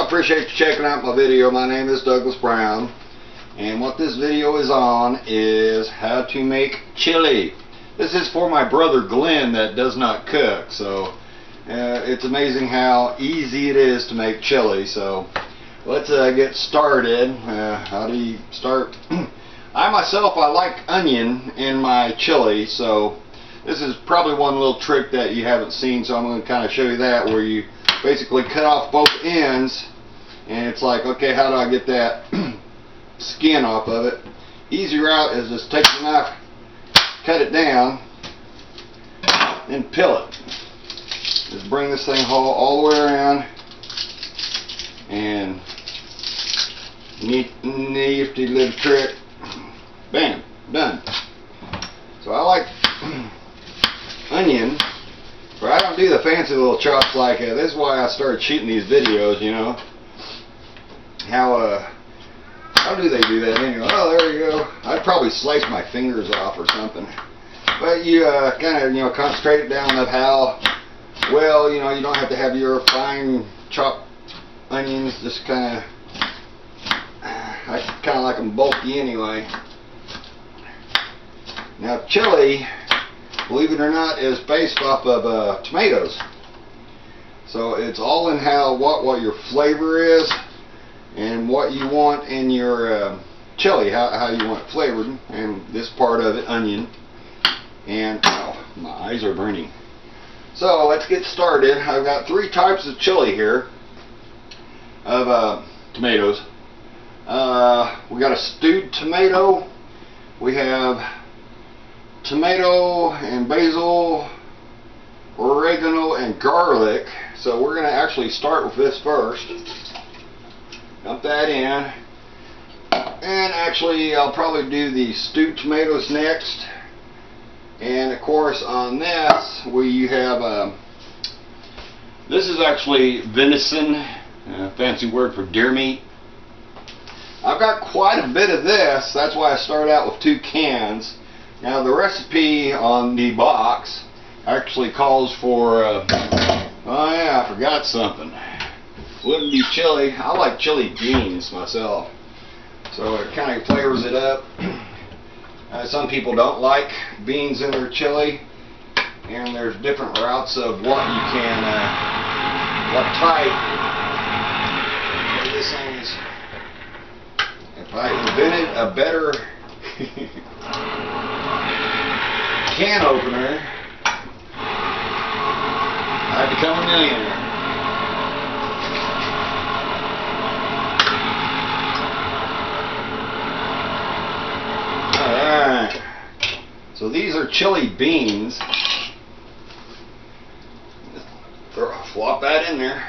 appreciate you checking out my video. My name is Douglas Brown, and what this video is on is how to make chili. This is for my brother Glenn that does not cook, so it's amazing how easy it is to make chili. So let's get started. How do you start? I like onion in my chili, so this is probably one little trick that you haven't seen, so I'm going to kind of show you that, where you basically cut off both ends, and it's like, okay, how do I get that skin off of it? Easy route is just take the knife, cut it down, then peel it. Just bring this thing all the way around, and nifty little trick. Bam, done. So I like onion, but I don't do the fancy little chops like this is why I started shooting these videos, you know. How do they do that anyway? Oh, there you go. I'd probably slice my fingers off or something. But you kind of, you know, concentrate it down of how well, you know, you don't have to have your fine chopped onions. Just kind of, I kind of like them bulky anyway. Now chili, believe it or not, is based off of tomatoes. So it's all in what your flavor is and what you want in your chili, how you want it flavored, and this part of it, onion. And oh, my eyes are burning. So let's get started. I've got 3 types of chili here of tomatoes. We got a stewed tomato. We have tomato and basil, oregano, and garlic. So we're going to actually start with this first. Dump that in. And actually I'll probably do the stewed tomatoes next. And of course on this we have, this is actually venison, fancy word for deer meat. I've got quite a bit of this, that's why I started out with 2 cans. Now the recipe on the box actually calls for, oh yeah, I forgot something. Wouldn't be chili. I like chili beans myself, so it kind of flavors it up. Some people don't like beans in their chili, and there's different routes of what you can, what type. This thing is, if I invented a better can opener, I'd become a millionaire. Alright, so these are chili beans. Flop that in there.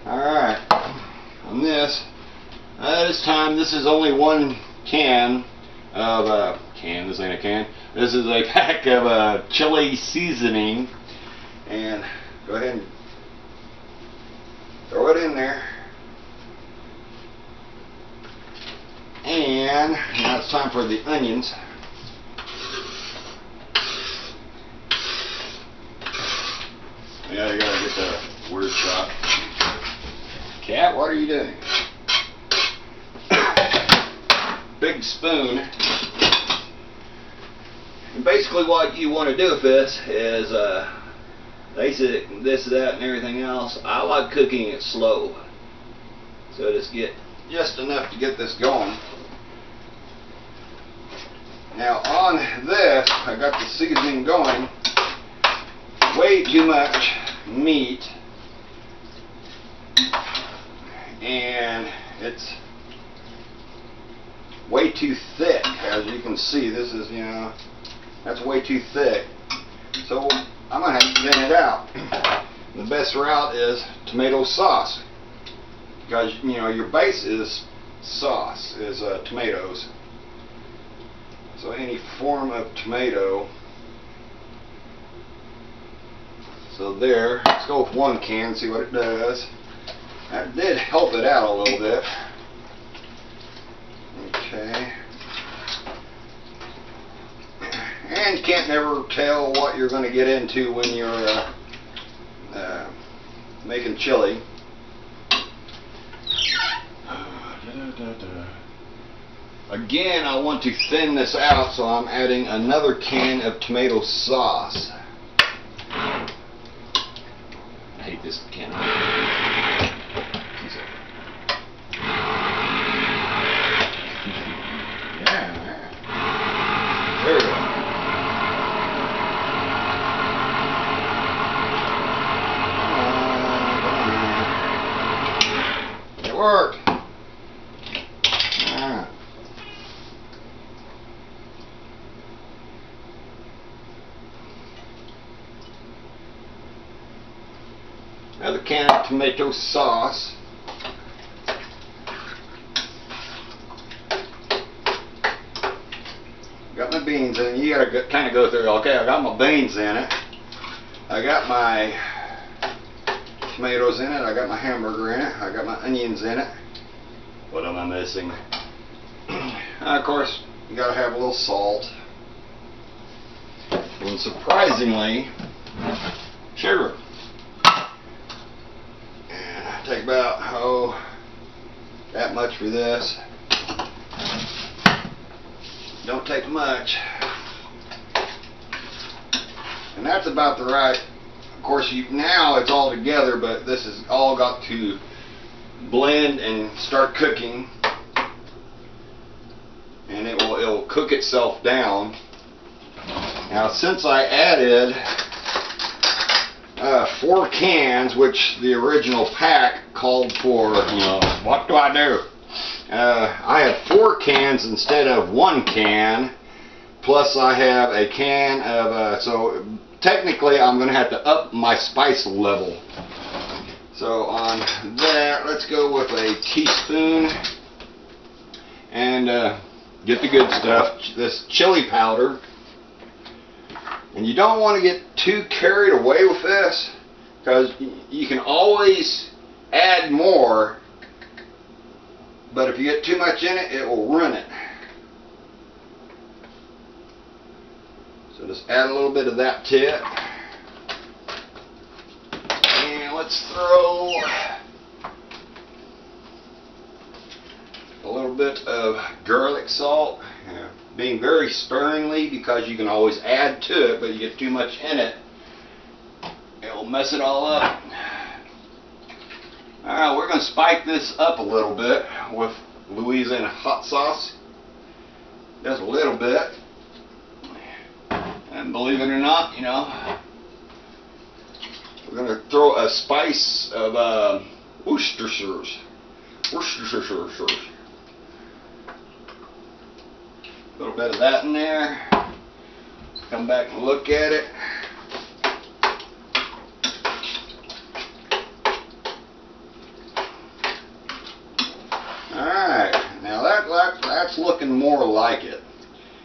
Alright, on this time, this is only 1 can of this ain't a can. This is a pack of chili seasoning, and go ahead and throw it in there. And now it's time for the onions. Yeah, you gotta get the word shot. Cat, what are you doing? Big spoon. And basically what you want to do with this is, they said this, that, and everything else. I like cooking it slow. So just get just enough to get this going. Now on this, I got the seasoning going. Way too much meat. And it's way too thick. As you can see, this is, you know, that's way too thick. So I'm going to have to thin it out. The best route is tomato sauce, because, you know, your base is sauce, is tomatoes. So any form of tomato. So there, let's go with 1 can, see what it does. That did help it out a little bit. Okay. And you can't never tell what you're going to get into when you're making chili. Again, I want to thin this out, so I'm adding another can of tomato sauce. I hate this can. Yeah. There we go. It worked. Another can of tomato sauce. Got my beans in. You gotta kind of go through. Okay, I got my beans in it. I got my tomatoes in it. I got my hamburger in it. I got my onions in it. What am I missing? Of course, you gotta have a little salt. And surprisingly, sugar. And I take about that much for this. Don't take much. And that's about the right. Of course, now it's all together, but this has all got to blend and start cooking. And it'll cook itself down. Now, since I added 4 cans, which the original pack called for, what do I do? I have 4 cans instead of 1 can, plus I have a can of, so technically I'm going to have to up my spice level. So on that, let's go with a teaspoon and get the good stuff, this chili powder. And you don't want to get too carried away with this, because you can always add more. But if you get too much in it, it will ruin it. So just add a little bit of that to it. And let's throw a little bit of garlic salt. Being very sparingly, because you can always add to it, but you get too much in it, it'll mess it all up. Alright, we're going to spike this up a little bit with Louisiana hot sauce. Just a little bit. And believe it or not, we're going to throw a spice of Worcestershire. A little bit of that in there. Come back and look at it. Alright, now that's looking more like it.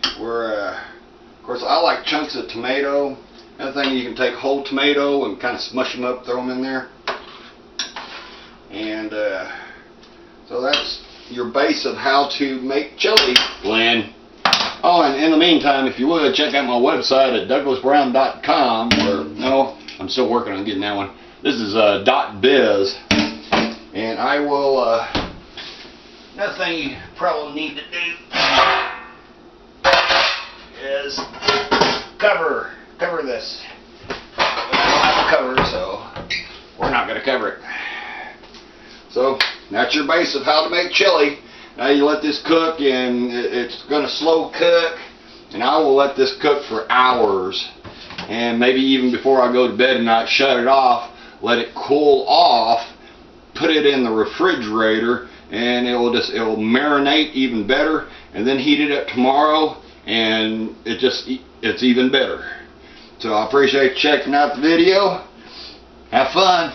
Of course, I like chunks of tomato. Another thing, you can take whole tomato and kind of smush them up, throw them in there. And so that's your base of how to make chili blend. Oh, and in the meantime, if you would, check out my website at douglasbrown.com, I'm still working on getting that one. This is .biz, and I will, another thing you probably need to do is cover this. We don't have a cover, so we're not going to cover it. So, that's your base of how to make chili. Now you let this cook, and it's going to slow cook, and I will let this cook for hours, and maybe even before I go to bed at night, shut it off, let it cool off, put it in the refrigerator, and it'll marinate even better, and then heat it up tomorrow, and it's even better. So I appreciate you checking out the video. Have fun.